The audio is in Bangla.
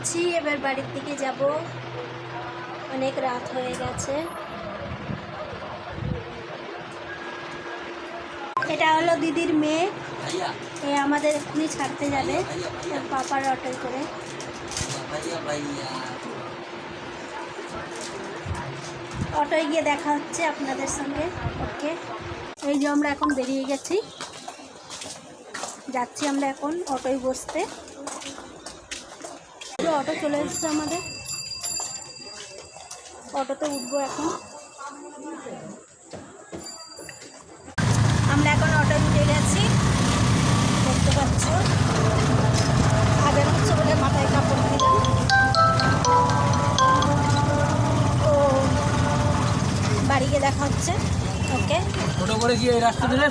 যাচ্ছি, এবার বাড়ির দিকে যাব। অনেক রাত হয়ে গেছে। এটা হলো দিদির মেয়ে, এ আমাদের এক্ষুনি ছাড়তে যাবে ওর পাপার অটোয় করে। অটোয় গিয়ে দেখা হচ্ছে আপনাদের সঙ্গে। ওকে, এই যে আমরা এখন বেরিয়ে গেছি, যাচ্ছি আমরা এখন অটোয় বসতে। অটো চলে এসেছে আমাদের, অটোতে উঠবো এখন। আমরা এখন অটোয় উঠে গেছি, দেখতে পাচ্ছ। আগের হচ্ছে বলে মাথায় কাপড় দিলাম। তো বাড়ি গিয়ে দেখা হচ্ছে। ওকে, ছোটো করে গিয়ে এই রাস্তা ধরে